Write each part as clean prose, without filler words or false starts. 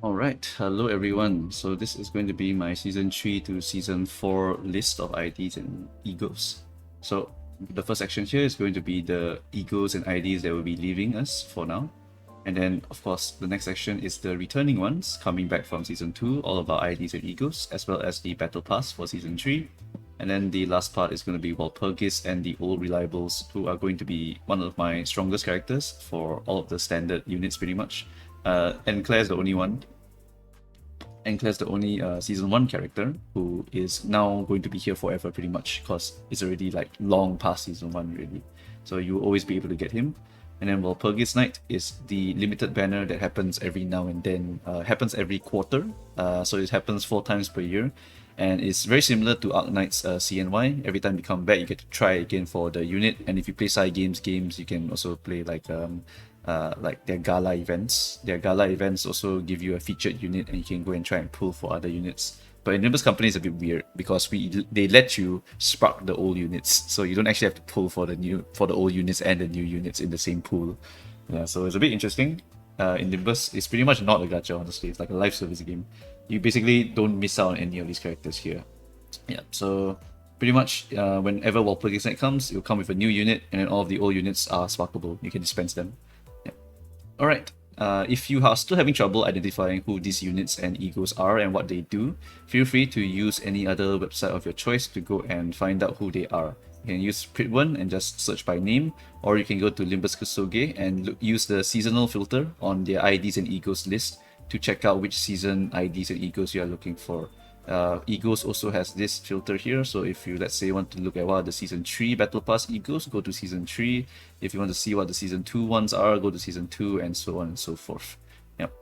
Alright, hello everyone. So this is going to be my Season 3 to Season 4 list of IDs and egos. So the first section here is going to be the egos and IDs that will be leaving us for now. And then, of course, the next section is the returning ones coming back from Season 2, all about IDs and egos, as well as the Battle Pass for Season 3. And then the last part is going to be Walpurgis and the Ol'Reliables, who are going to be one of my strongest characters for all of the standard units pretty much. And Claire's the only one. And Claire's the only Season 1 character who is now going to be here forever pretty much, because it's already like long past Season 1 really. So you will always be able to get him. And then Walpurgisnacht is the limited banner that happens every now and then, happens every quarter. So it happens 4 times per year. And it's very similar to Arknight's CNY. Every time you come back, you get to try again for the unit. And if you play side games, you can also play like their gala events. Their gala events also give you a featured unit, and you can go and try and pull for other units. But in Limbus Company, it's a bit weird because they let you spark the old units, so you don't actually have to pull for the old units and the new units in the same pool. Yeah, so it's a bit interesting. In Limbus, it's pretty much not a gacha, honestly. It's like a live service game. You basically don't miss out on any of these characters here. Yeah, so pretty much whenever Walpurgisnacht comes, it'll come with a new unit, and then all of the old units are sparkable. You can dispense them. Alright, if you are still having trouble identifying who these units and egos are and what they do, feel free to use any other website of your choice to go and find out who they are. You can use Prit1 and just search by name, or you can go to Limbus Kusoge and use the seasonal filter on their IDs and egos list to check out which season IDs and egos you are looking for. Egos also has this filter here, so if you, let's say, want to look at what are the Season 3 Battle Pass egos, go to Season 3. If you want to see what the Season 2 ones are, go to Season 2, and so on and so forth. Yep.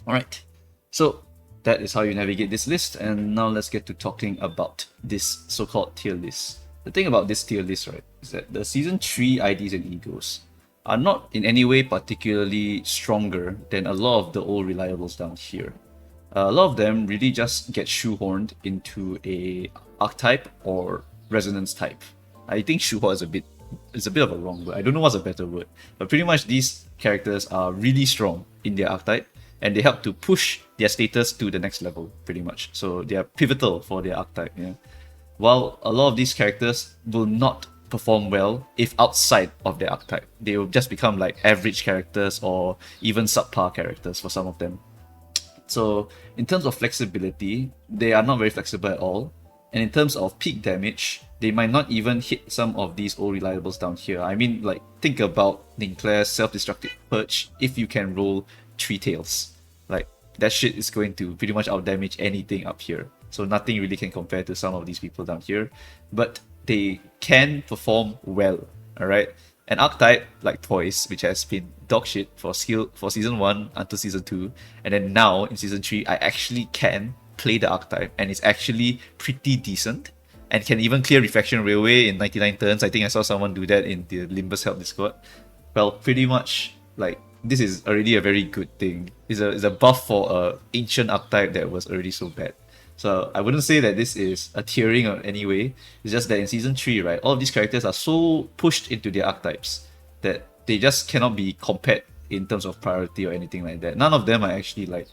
Alright, so that is how you navigate this list, and now let's get to talking about this so-called tier list. The thing about this tier list, right, is that the Season 3 IDs and egos are not in any way particularly stronger than a lot of the Ol'Reliables down here. A lot of them really just get shoehorned into a archetype or resonance type. I think shoehorn is a bit of a wrong word. I don't know what's a better word, but pretty much these characters are really strong in their archetype, and they help to push their status to the next level pretty much. So they are pivotal for their archetype. Yeah. While a lot of these characters will not perform well if outside of their archetype, they will just become like average characters or even subpar characters for some of them. So in terms of flexibility, they are not very flexible at all. And in terms of peak damage, they might not even hit some of these Ol'Reliables down here. I mean, like, think about Ninclair's self-destructive perch if you can roll 3 tails. Like, that shit is going to pretty much outdamage anything up here. So nothing really can compare to some of these people down here. But they can perform well, alright? An archetype like Poise, which has been dogshit for Season 1 until Season 2, and then now in Season 3, I actually can play the archetype, and it's actually pretty decent, and can even clear Refraction Railway in 99 turns. I think I saw someone do that in the Limbus Help Discord. Well, pretty much, like, this is already a very good thing. It's a buff for a ancient archetype that was already so bad. So I wouldn't say that this is a tiering in any way. It's just that in Season 3, right, all of these characters are so pushed into their archetypes that they just cannot be compared in terms of priority or anything like that. None of them are actually like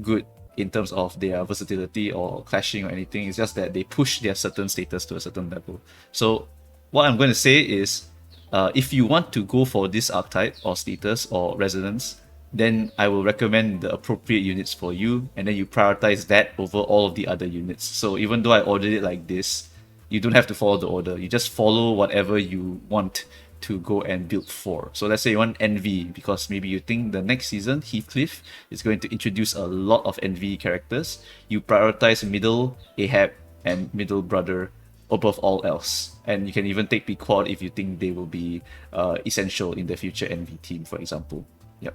good in terms of their versatility or clashing or anything. It's just that they push their certain status to a certain level. So what I'm going to say is, if you want to go for this archetype or status or resonance, then I will recommend the appropriate units for you, and then you prioritize that over all of the other units. So even though I ordered it like this, you don't have to follow the order. You just follow whatever you want to go and build for. So let's say you want Envy, because maybe you think the next season, Heathcliff is going to introduce a lot of Envy characters. You prioritize middle Ahab and middle brother above all else. And you can even take Pequod if you think they will be essential in the future Envy team, for example. Yep.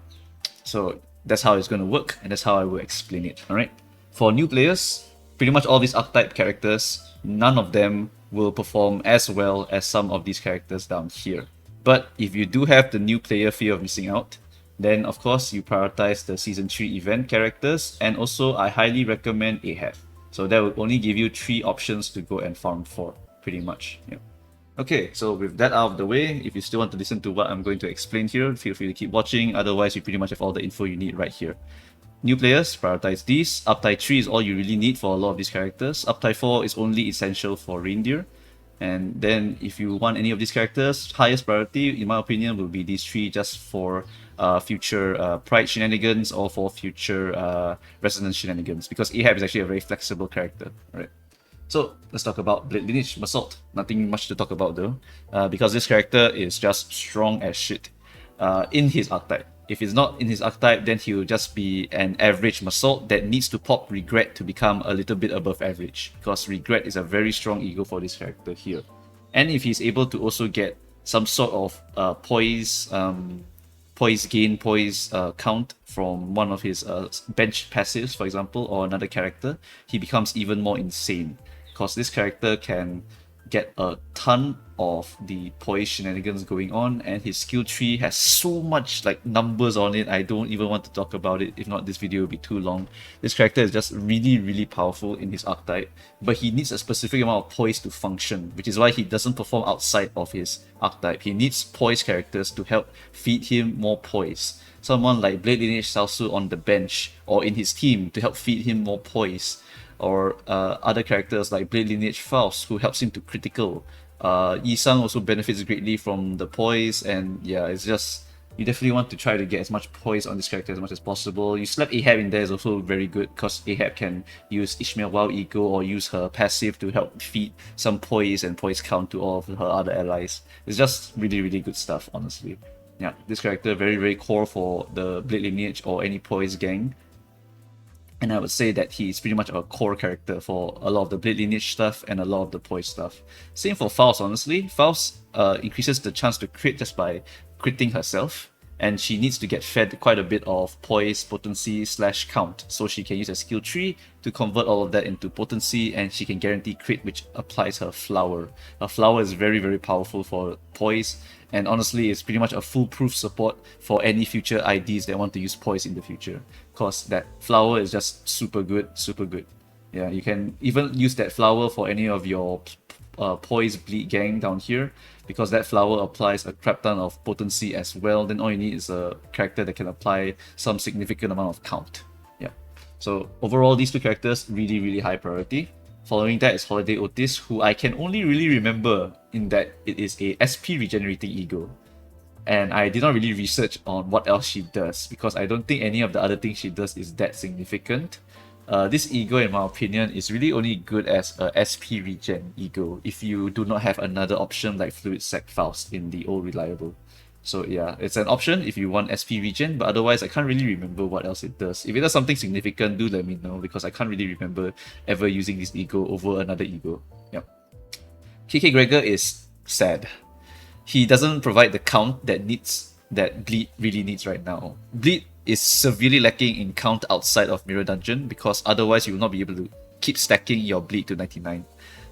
So that's how it's going to work, and that's how I will explain it. Alright. For new players, pretty much all these archetype characters, none of them will perform as well as some of these characters down here. But if you do have the new player fear of missing out, then of course you prioritize the Season 3 event characters, and also I highly recommend Ahab. So that will only give you 3 options to go and farm for, pretty much. Yeah. Okay, so with that out of the way, if you still want to listen to what I'm going to explain here, feel free to keep watching. Otherwise, you pretty much have all the info you need right here. New players, prioritize these. Uptie 3 is all you really need for a lot of these characters. Uptie 4 is only essential for reindeer. And then if you want any of these characters, highest priority, in my opinion, will be these 3 just for future Pride shenanigans or for future Resonance shenanigans, because Ahab is actually a very flexible character, right? So let's talk about Blade Lineage Basalt. Nothing much to talk about though, because this character is just strong as shit in his archetype. If it's not in his archetype, then he will just be an average Basalt that needs to pop Regret to become a little bit above average, because Regret is a very strong ego for this character here. And if he's able to also get some sort of Poise gain, Poise count from one of his bench passives, for example, or another character, he becomes even more insane, because this character can get a ton of the Poise shenanigans going on, and his skill tree has so much like numbers on it. I don't even want to talk about it, if not this video will be too long. This character is just really, really powerful in his archetype, but he needs a specific amount of Poise to function, which is why he doesn't perform outside of his archetype. He needs Poise characters to help feed him more Poise. Someone like Blade Lineage Salsu on the bench or in his team to help feed him more Poise, or other characters like Blade Lineage Faust, who helps him to critical. Yi-Sang also benefits greatly from the Poise, and yeah, it's just, you definitely want to try to get as much Poise on this character as much as possible. You slap Ahab in there is also very good, because Ahab can use Ishmael Wild Ego or use her passive to help feed some Poise and Poise count to all of her other allies. It's just really, really good stuff, honestly. Yeah, this character very, very core for the Blade Lineage or any Poise gang. And I would say that he's pretty much a core character for a lot of the Blade Lineage stuff and a lot of the Poise stuff. Same for Faust, honestly. Faust increases the chance to crit just by critting herself, and she needs to get fed quite a bit of Poise, potency / count, so she can use a skill tree to convert all of that into potency, and she can guarantee crit, which applies her flower. Her flower is very, very powerful for Poise, and honestly it's pretty much a foolproof support for any future IDs that want to use Poise in the future, because that flower is just super good, super good. Yeah, you can even use that flower for any of your Poise bleed gang down here, because that flower applies a crap ton of potency as well. Then all you need is a character that can apply some significant amount of count. Yeah, so overall these two characters really, really high priority. Following that is Holiday Otis, who I can only really remember in that it is a SP regenerating ego, and I did not really research on what else she does, because I don't think any of the other things she does is that significant. This ego, in my opinion, is really only good as a SP regen ego if you do not have another option like Fluid Sac Faust in the Ol'Reliable. So yeah, it's an option if you want SP regen, but otherwise I can't really remember what else it does. If it does something significant, do let me know, because I can't really remember ever using this ego over another ego. Yep. KK Gregor is sad. He doesn't provide the count that Bleed really needs right now. Bleed is severely lacking in count outside of Mirror Dungeon, because otherwise you will not be able to keep stacking your Bleed to 99.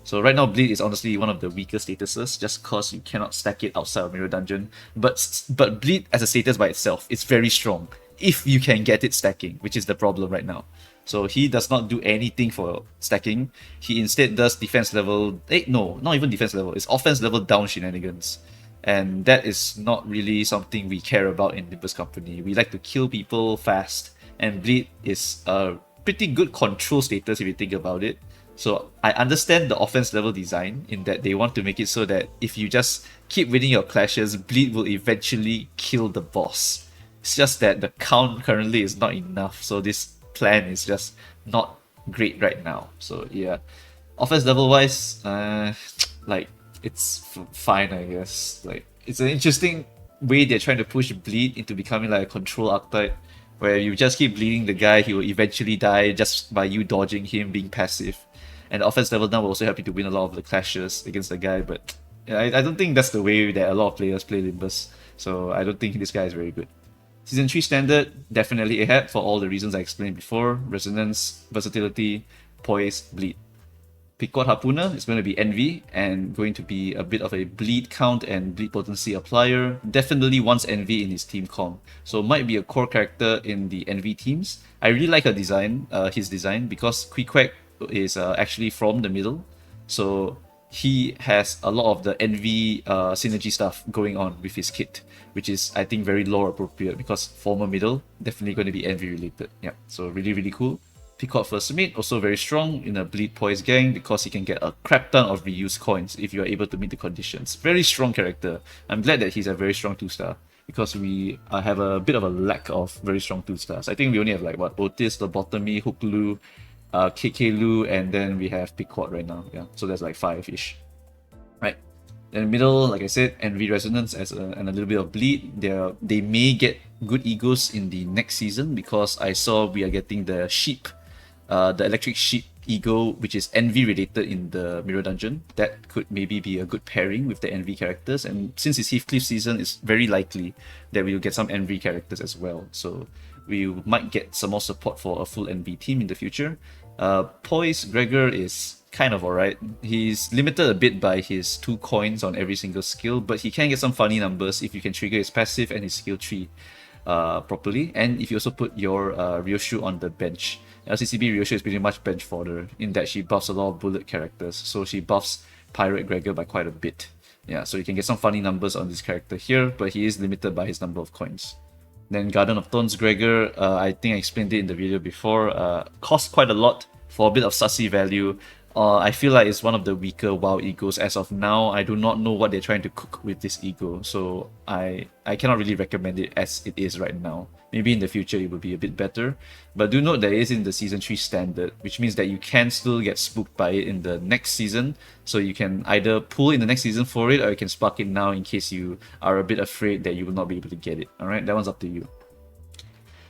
So right now Bleed is honestly one of the weaker statuses, just cause you cannot stack it outside of Mirror Dungeon. But Bleed as a status by itself, it's very strong if you can get it stacking, which is the problem right now. So he does not do anything for stacking. He instead does defense level, no, not even defense level, it's offense level down shenanigans. And that is not really something we care about in Limbus Company. We like to kill people fast, and Bleed is a pretty good control status if you think about it. So I understand the offense level design in that they want to make it so that if you just keep winning your clashes, Bleed will eventually kill the boss. It's just that the count currently is not enough, so this plan is just not great right now. So yeah, offense level wise, like, it's fine, I guess. Like, it's an interesting way they're trying to push Bleed into becoming like a control archetype, where you just keep bleeding the guy, he will eventually die just by you dodging him, being passive. And the offense level down will also help you to win a lot of the clashes against the guy, but yeah, I don't think that's the way that a lot of players play Limbus, so I don't think this guy is very good. Season 3 standard, definitely Ahab for all the reasons I explained before: resonance, versatility, Poise, Bleed. Picot Harpooner is going to be Envy and going to be a bit of a bleed count and bleed potency applier. Definitely wants Envy in his team comp, so might be a core character in the Envy teams. I really like his design, because Quiquack is actually from the middle, so he has a lot of the Envy synergy stuff going on with his kit, which is, I think, very lore appropriate because former middle, definitely going to be envy related. Yeah, so really, really cool. Peacock first mate, also very strong in a bleed Poise gang because he can get a crap ton of reused coins if you are able to meet the conditions. Very strong character. I'm glad that he's a very strong 2-star because we have a bit of a lack of very strong 2-stars. I think we only have like what, Otis, Lobotomy, Hooklu, KK and then we have Peacock right now. Yeah, so that's like 5-ish. Right. In the middle, like I said, Envy Resonance and a little bit of Bleed. They may get good egos in the next season because I saw we are getting the sheep, the electric sheep ego, which is Envy related in the Mirror Dungeon. That could maybe be a good pairing with the Envy characters. And since it's Heathcliff season, it's very likely that we'll get some Envy characters as well. So we might get some more support for a full Envy team in the future. Poise Gregor is kind of alright. He's limited a bit by his 2 coins on every single skill, but he can get some funny numbers if you can trigger his passive and his skill tree properly, and if you also put your Ryoshu on the bench. LCCB Ryoshu is pretty much bench fodder in that she buffs a lot of bullet characters, so she buffs Pirate Gregor by quite a bit. Yeah, so you can get some funny numbers on this character here, but he is limited by his number of coins. Then Garden of Thorns Gregor, I think I explained it in the video before, costs quite a lot for a bit of sussy value. I feel like it's one of the weaker WoW egos as of now. I do not know what they're trying to cook with this ego, so I cannot really recommend it as it is right now. Maybe in the future it will be a bit better, but do note that it is in the Season 3 standard, which means that you can still get spooked by it in the next season, so you can either pull in the next season for it, or you can spark it now in case you are a bit afraid that you will not be able to get it. Alright, that one's up to you.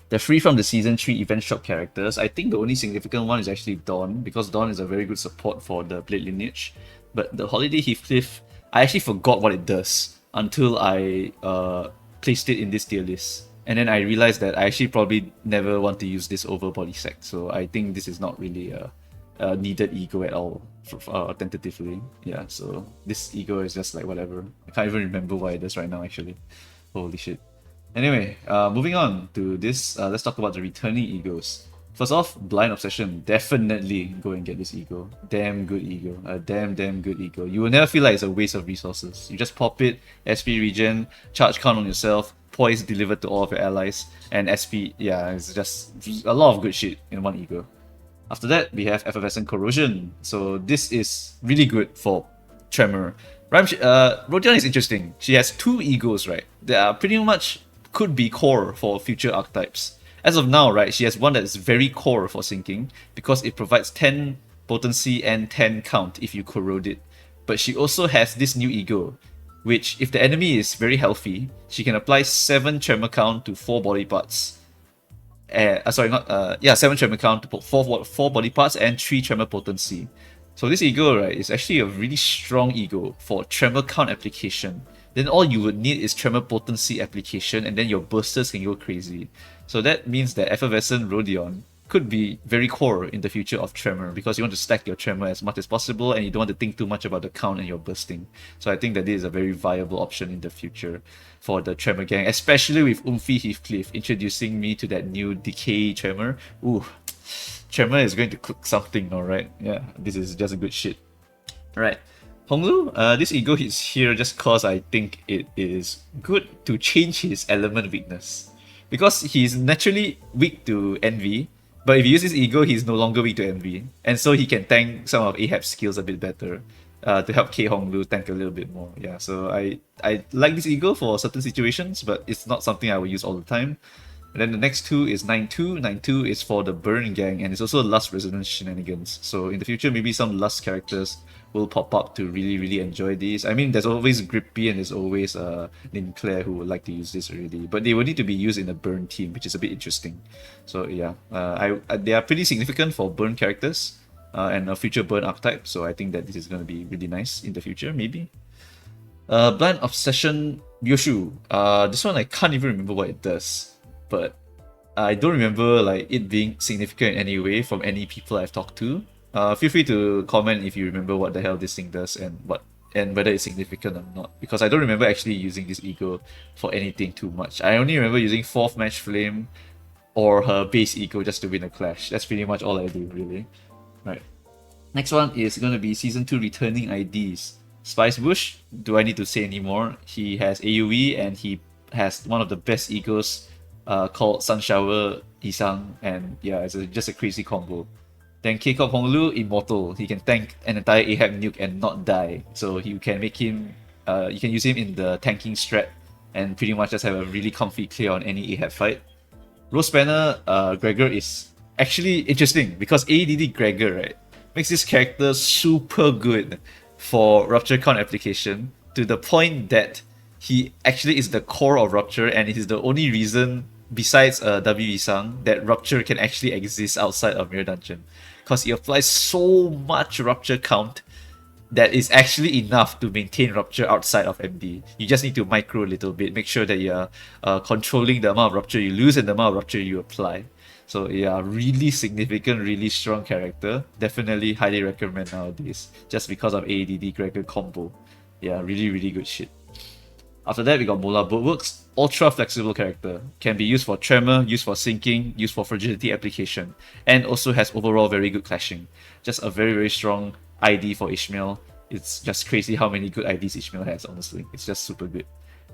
They're free from the Season 3 event shop characters. I think the only significant one is actually Dawn, because Dawn is a very good support for the Blade lineage. But the Holiday Heathcliff, I actually forgot what it does until I placed it in this tier list. And then I realized that I actually probably never want to use this over Body Sack, so I think this is not really a needed ego at all, tentatively. Yeah, so this ego is just like whatever. I can't even remember what it does right now actually. Holy shit. Anyway, moving on to this, let's talk about the returning egos. First off, Blind Obsession. Definitely go and get this ego. Damn good ego. A damn good ego. You will never feel like it's a waste of resources. You just pop it, SP regen, charge count on yourself, Poise delivered to all of your allies, and SP, yeah, it's just a lot of good shit in one ego. After that, we have Effervescent Corrosion. So this is really good for Tremor. Rodion is interesting. She has 2 egos, right? They are pretty much could be core for future archetypes. As of now, right, she has one that is very core for sinking because it provides 10 potency and 10 count if you corrode it. But she also has this new ego, which if the enemy is very healthy, she can apply 7 tremor count to 4 body parts. 7 tremor count to 4 body parts and 3 tremor potency. So this ego, right, is actually a really strong ego for tremor count application. Then all you would need is tremor potency application, and then your bursters can go crazy. So that means that Effervescent Rodion could be very core in the future of Tremor, because you want to stack your Tremor as much as possible and you don't want to think too much about the count and your bursting. So I think that this is a very viable option in the future for the Tremor gang, especially with Heathcliff introducing me to that new Decay Tremor. Ooh, Tremor is going to cook something, alright? Yeah, this is just a good shit. Alright. Honglu, this ego is here just cause I think it is good to change his element weakness. Because he's naturally weak to Envy, but if you use his ego, he's no longer weak to Envy. And so he can tank some of Ahab's skills a bit better to help K Honglu tank a little bit more. Yeah, so I like this ego for certain situations, but it's not something I will use all the time. And then the next 2 is 9-2. 9-2 is for the Burn gang, and it's also Lust Resonance shenanigans. So in the future, maybe some Lust characters will pop up to really enjoy these. I mean, there's always Grippy and there's always Linclair who would like to use this already, but they will need to be used in a Burn team, which is a bit interesting. So yeah, they are pretty significant for Burn characters and a future Burn archetype, so I think that this is going to be really nice in the future, maybe. Blind Obsession Yoshu. This one I can't even remember what it does, but I don't remember like it being significant in any way from any people I've talked to. Feel free to comment if you remember what the hell this thing does and whether it's significant or not, because I don't remember actually using this ego for anything too much. I only remember using 4th Match Flame or her base ego just to win a clash. That's pretty much all I do, really. Right. Next one is going to be Season 2 Returning IDs. Spice Bush, do I need to say anymore? He has AoE and he has one of the best egos called Sun Shower Isang, and yeah, it's just a crazy combo. Then K-Corp Honglu, Immortal. He can tank an entire Ahab nuke and not die. So you can make him, you can use him in the tanking strat and pretty much just have a really comfy clear on any Ahab fight. Rose Banner Gregor is actually interesting because ADD Gregor, right, makes this character super good for Rupture count application to the point that he actually is the core of Rupture and it is the only reason besides W Isang that Rupture can actually exist outside of Mirror Dungeon, because he applies so much Rupture count that is actually enough to maintain Rupture outside of MD. You just need to micro a little bit, make sure that you're controlling the amount of Rupture you lose and the amount of Rupture you apply. So yeah, really significant, really strong character. Definitely highly recommend nowadays, just because of ADD Gregor combo. Yeah, really, really good shit. After that, we got Mola Boatworks. Ultra flexible character. Can be used for Tremor, used for Sinking, used for Fragility application, and also has overall very good clashing. Just a very, very strong ID for Ishmael. It's just crazy how many good IDs Ishmael has, honestly. It's just super good.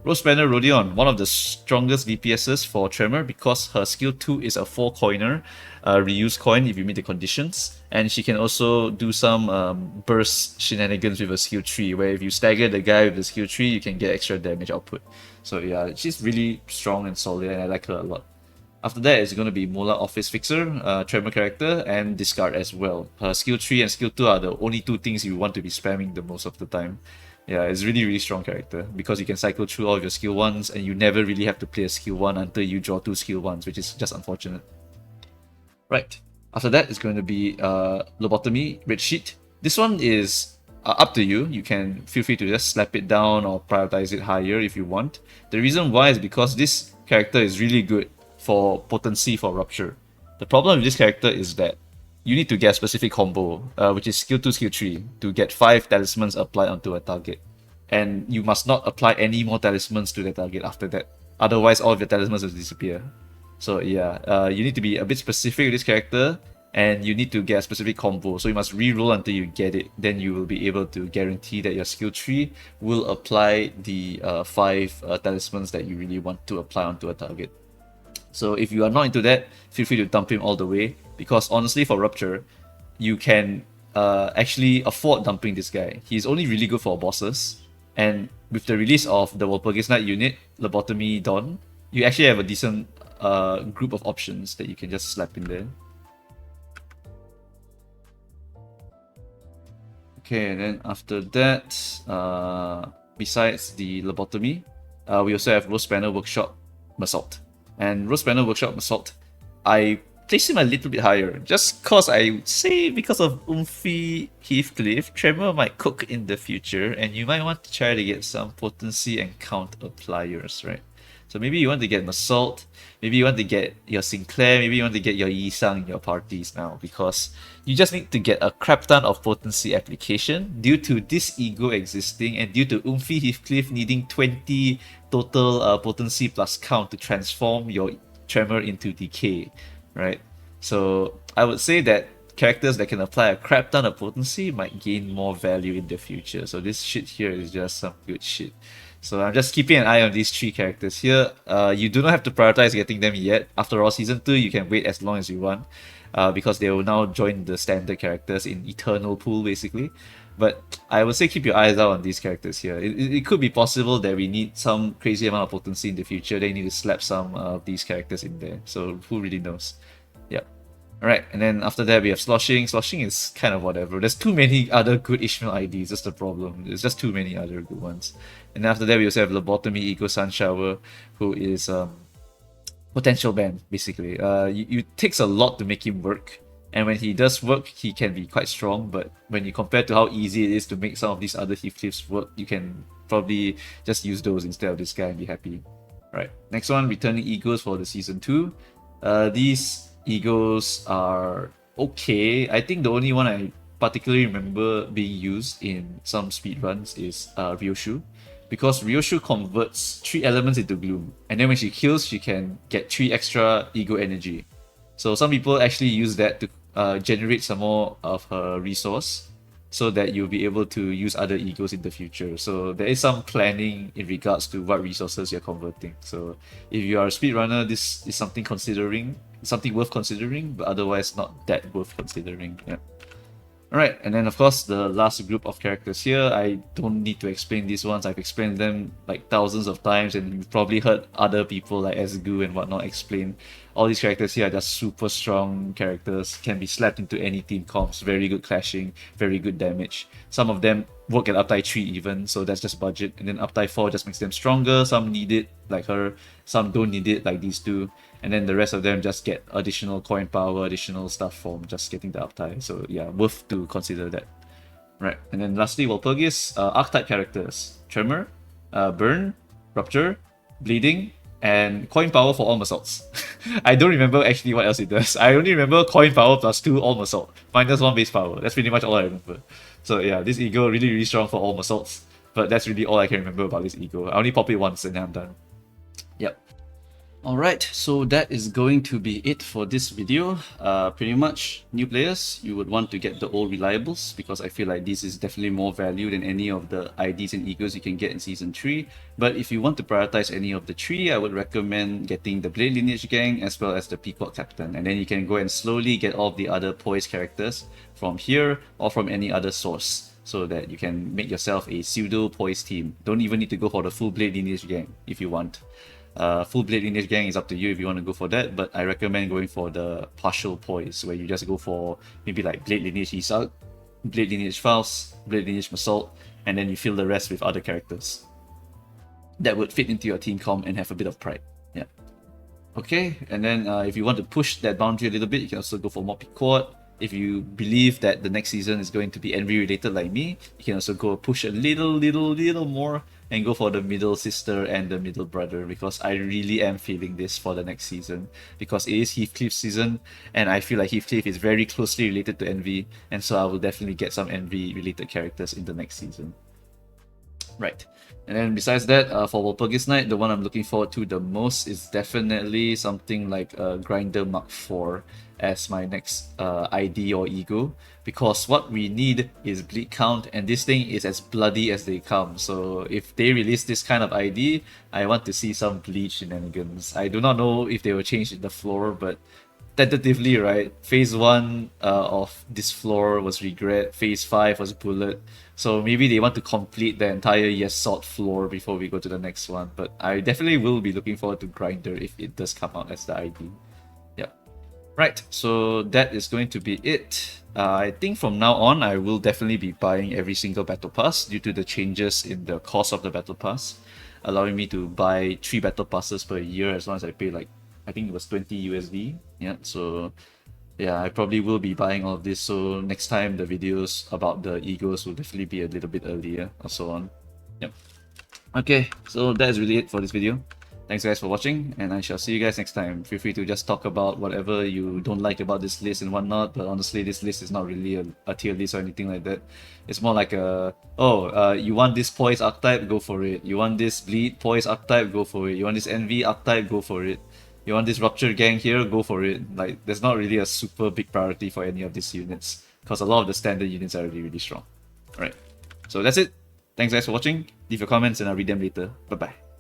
Rose Banner Rodion, one of the strongest DPSs for Tremor because her skill 2 is a 4-coiner, reuse coin if you meet the conditions. And she can also do some burst shenanigans with a skill 3, where if you stagger the guy with the skill 3, you can get extra damage output. So yeah, she's really strong and solid and I like her a lot. After that, it's going to be Mola Office Fixer, Tremor character, and Discard as well. Her skill 3 and skill 2 are the only two things you want to be spamming the most of the time. Yeah, it's really, really strong character because you can cycle through all of your skill 1s and you never really have to play a skill 1 until you draw 2 skill 1s, which is just unfortunate. Right, after that, it's going to be Lobotomy, Red Sheet. This one is up to you. You can feel free to just slap it down or prioritize it higher if you want. The reason why is because this character is really good for potency for Rupture. The problem with this character is that you need to get a specific combo, which is skill 2, skill 3, to get 5 talismans applied onto a target. And you must not apply any more talismans to the target after that. Otherwise, all of your talismans will disappear. So yeah, you need to be a bit specific with this character, and you need to get a specific combo. So you must re-roll until you get it. Then you will be able to guarantee that your skill 3 will apply the 5 talismans that you really want to apply onto a target. So if you are not into that, feel free to dump him all the way, because honestly for Rupture, you can actually afford dumping this guy. He's only really good for bosses, and with the release of the Walpurgisnacht unit, Lobotomy Dawn, you actually have a decent group of options that you can just slap in there. Okay, and then after that, besides the Lobotomy, we also have Rose Banner Workshop Assault. And Rose Banner Workshop Assault, I place him a little bit higher, just cause I would say because of Umphy Heathcliff, Tremor might cook in the future, and you might want to try to get some potency and count appliers, right? So maybe you want to get an Assault, maybe you want to get your Sinclair, maybe you want to get your Yisang in your parties now, because you just need to get a crap ton of potency application due to this ego existing and due to Umphy Heathcliff needing 20 total potency plus count to transform your Tremor into Decay, right? So I would say that characters that can apply a crap ton of potency might gain more value in the future. So this shit here is just some good shit. So I'm just keeping an eye on these 3 characters here. You do not have to prioritize getting them yet. After all, Season 2, you can wait as long as you want, because they will now join the standard characters in Eternal Pool, basically. But I would say keep your eyes out on these characters here. It could be possible that we need some crazy amount of potency in the future. They need to slap some of these characters in there. So who really knows? Yeah. Alright, and then after that we have Sloshing. Sloshing is kind of whatever. There's too many other good Ishmael IDs, that's the problem. There's just too many other good ones. And after that we also have Lobotomy Ego Sun Shower, who is potential ban, basically. It takes a lot to make him work. And when he does work, he can be quite strong, but when you compare to how easy it is to make some of these other Heathcliffs work, you can probably just use those instead of this guy and be happy. Right, next one, Returning Egos for the Season 2. These egos are okay. I think the only one I particularly remember being used in some speedruns is Ryoshu, because Ryoshu converts 3 elements into gloom, and then when she kills, she can get 3 extra ego energy. So some people actually use that to generate some more of her resource, so that you'll be able to use other egos in the future. So there is some planning in regards to what resources you're converting. So if you are a speedrunner, this is something worth considering, but otherwise not that worth considering. Yeah. Alright, and then of course the last group of characters here, I don't need to explain these ones. I've explained them like thousands of times, and you've probably heard other people like Esgu and whatnot explain. All these characters here are just super strong characters, can be slapped into any team comps, very good clashing, very good damage. Some of them work at Uptie 3 even, so that's just budget. And then Uptie 4 just makes them stronger, some need it like her, some don't need it like these two. And then the rest of them just get additional coin power, additional stuff from just getting the Uptie. So yeah, worth to consider that. Right, and then lastly, Walpurgis, archetype characters. Tremor, Burn, Rupture, Bleeding, and coin power for all assaults. I don't remember actually what else it does. I only remember coin power plus 2 all assault, minus 1 base power. That's pretty much all I remember. So yeah, this ego really, really strong for all assaults. But that's really all I can remember about this ego. I only pop it once and then I'm done. Yep. Alright, so that is going to be it for this video. Pretty much, new players, you would want to get the Ol'Reliables, because I feel like this is definitely more value than any of the IDs and egos you can get in Season 3. But if you want to prioritize any of the 3, I would recommend getting the Blade Lineage Gang as well as the Pequod Captain. And then you can go and slowly get all of the other Poise characters from here or from any other source, so that you can make yourself a pseudo Poise team. Don't even need to go for the full Blade Lineage Gang if you want. Full Blade Lineage Gang is up to you if you want to go for that, but I recommend going for the partial Poise, where you just go for maybe like Blade Lineage Isak, Blade Lineage Faust, Blade Lineage Massault, and then you fill the rest with other characters that would fit into your team comp and have a bit of pride. Yeah. Okay, and then if you want to push that boundary a little bit, you can also go for more Pequod. If you believe that the next season is going to be envy related like me, you can also go push a little more and go for the middle sister and the middle brother, because I really am feeling this for the next season, because it is Heathcliff's season and I feel like Heathcliff is very closely related to envy, and so I will definitely get some envy related characters in the next season. Right. And then besides that, for Walpurgisnacht, the one I'm looking forward to the most is definitely something like Grinder Mark IV as my next ID or ego, because what we need is bleed count, and this thing is as bloody as they come. So if they release this kind of ID, I want to see some bleed shenanigans. I do not know if they will change the floor, but tentatively, right, phase 1 of this floor was Regret, phase 5 was Bullet, so maybe they want to complete the entire Yes Salt floor before we go to the next one. But I definitely will be looking forward to Grinder if it does come out as the ID. Yep. Right, so that is going to be it. I think from now on I will definitely be buying every single battle pass due to the changes in the cost of the battle pass, allowing me to buy 3 battle passes per year as long as I pay like, I think it was 20 USD. Yeah, so yeah, I probably will be buying all of this, so next time the videos about the egos will definitely be a little bit earlier or so on. Yep. Okay, so that is really it for this video. Thanks guys for watching, and I shall see you guys next time. Feel free to just talk about whatever you don't like about this list and whatnot, but honestly this list is not really a tier list or anything like that. It's more like a, you want this Poise archetype, go for it. You want this Bleed Poise archetype, go for it. You want this Envy archetype, go for it. You want this Rupture gang here, go for it. Like, there's not really a super big priority for any of these units, because a lot of the standard units are really, really strong. Alright, so that's it. Thanks guys for watching. Leave your comments and I'll read them later. Bye bye.